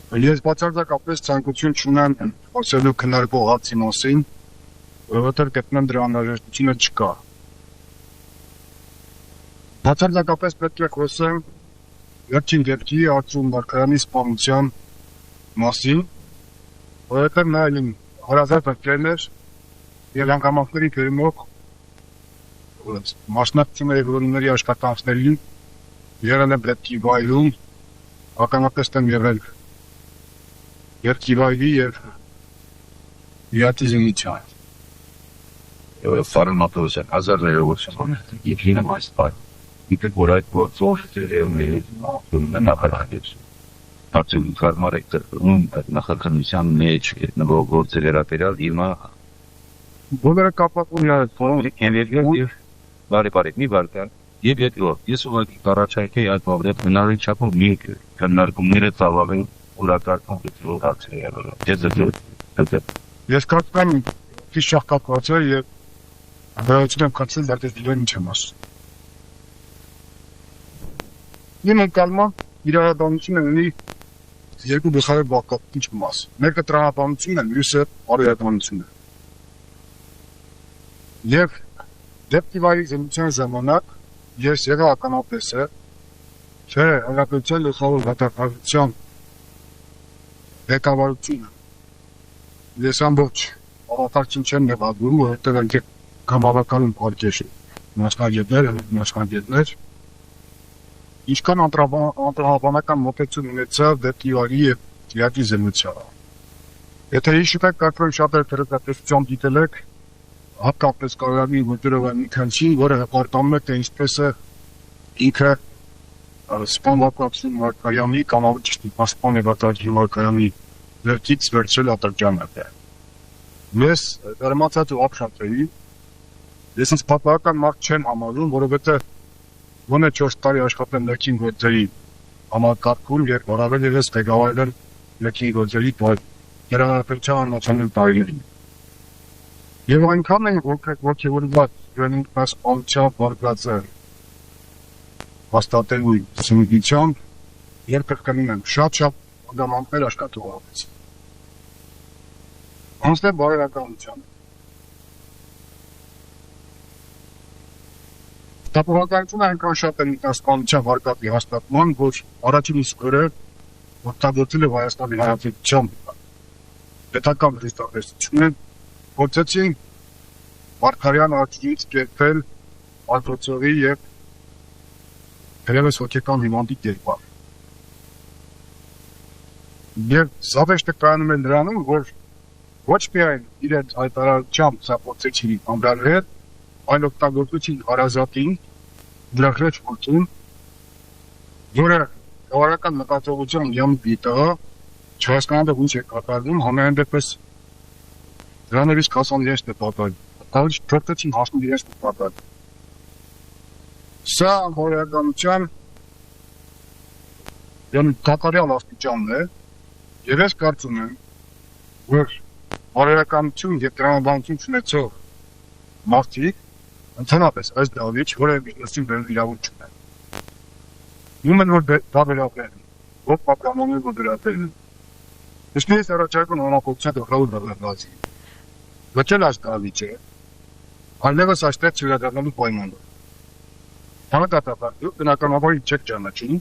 Ես բացարձակապես ցանկություն չունեմ խոսելու քննարկող հացի մասին, որովհետև գտնեմ դրա անհրաժեշտությունը չկա։ Բացարձակապես պետք է խոսեմ վերջին դեպքի Արծրուն Մարգարյանի սպանության մասին, որովհետև նա իմ հարազատ ընկերն էր եւ հանգամանքների գերմող մասնակցում էր որոնների աշխատանքներին, եղել եմ դեպքի վայրում, ականատես եմ եղել Երկիվայրի եւ Իատիզինիչյան։ Ֆարմատոզյան, 1980 իբրինը մայստայ։ Իդե որ այդ գործով դերևներ նախարարից։ Արդյոք կարմար եք կրում նախաքննության մեջ գտնվող գործեր վերաբերյալ հիմա բոլորը կապված ունեն ֆորում եւ բարի մի վարդան եւ երկրորդ ես ուղղակի առաջարկեի այդ բավարար հնարավորին չափով մի քննարկումները ծավալեն ուրակարգում Ես կարծում եմ քիչ շահկապված է եւ հրաժարություն եմ կացել դեռ դիտել ինչ եմ ասում։ Իմ ընկալման իրարաբանությունը ունի երկու գլխավոր բաղկացուցիչ մաս։ Մեկը տրամաբանությունն է, մյուսը արարողությունն է։ Եվ դեպքի վայրի զինության ժամանակ ես եղա ականատեսը, չէ, հանրապետության գլխավոր վատակարության ղեկավարությունը։ Ես ամբողջ ավարտարչին չեմ նվագում, որովհետև ընկեր կամավականում պարկեշ մասնագետներ, ինչքան անդրահաբանական մոտեցում ունեցավ դեպքի վայրի և իրակի զինության։ Եթե հիշում եք, կարծում եմ շատ հեռուստատեսությամբ դիտել եք, հատկապես Կարավի Մոտերովյանի մի քանչին, որը հպարտանում է, թե ինչպես է ինքը սպանվածություն Մարգարյանի կամ ավելի ճիշտ պաշտպան Էվատարի Մարգարյանի վերջից վերցրել ատրճանը։ Ես դրամացած ու ապշանտրեի, ես ինձ պատահական մարդ չեմ համարում, որովհետև գոնե 4 տարի աշխատեմ ներքին գործերի համակարգում եւ առավել ևս ղեկավարել ներքին գործերի գերահարության նացիոնալ տարիներին։ Եվ այնքան են ոգևորված իրենից անչափ վարկածը հաստատելու սնուգությամբ, երբ կրկնում եմ շատ անդամաններ աշխատող ավեց։ Անցնեմ բարոյականությանը։ Տապողականությունը այնքան շատ է ինքնասպանության վարկածի հաստատման, որ առաջին իսկ օրը օգտագործել է Հայաստանի Հանրապետության պետական դրստավեցությունը, փորձեցին Մարգարյան Արծրուից կերտել արտոցողի եւ երևս հոգեկան հիվանդի կերպար։ Եվ զավեշտը կայանում է նրանում, որ ոչ միայն իրենց հայտարարությամբ սա փորձեցին ամրագրել, այլ օգտագործեցին հարազատին, դրախրեջ որդուն, որը գավառական մտածողության յամ դիտա, չհասկանալով ինչ է կատարվում, համենայն դեպս դրանով իսկ հասան իրենց նպատակին, փորձեցին հասնել իրենց նպատակին։ Սա բարոյականության կատարյալ աստիճանն է, եւ ես կարծում եմ, որ բարոյականություն եւ տրամաբանություն ունեցող մարդիկ ընդհանրապես այս դավիճ, որը բիզնեսին վերել իրավունք չունեն։ Ումեն որ դա վերապրեն, ով պատկանոնել որ դրատել։ Ես նույնիսկ առաջարկում հանրապետության գլխավոր դեղնացի։ Վճել այս դավիճը, այլևս այստեղ չվերադառնալու պայմանով։ Համակարգաբար, դուք բնականաբար չեք ճանաչում։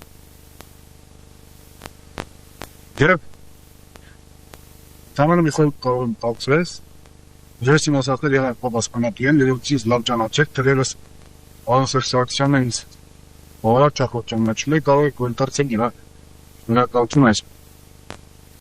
Եվ Թամանը մի խոր կարող տալցվես, ես իմ ասածներ եղան պապասպանատի են, լերովցից լավ ճանաչեք, թրերս Արոնսեր Սարգսյանն ինձ բավարար չախոտ ճանաչում է, կարող եք որ ընթարցեք իրա շնորհակալություն այս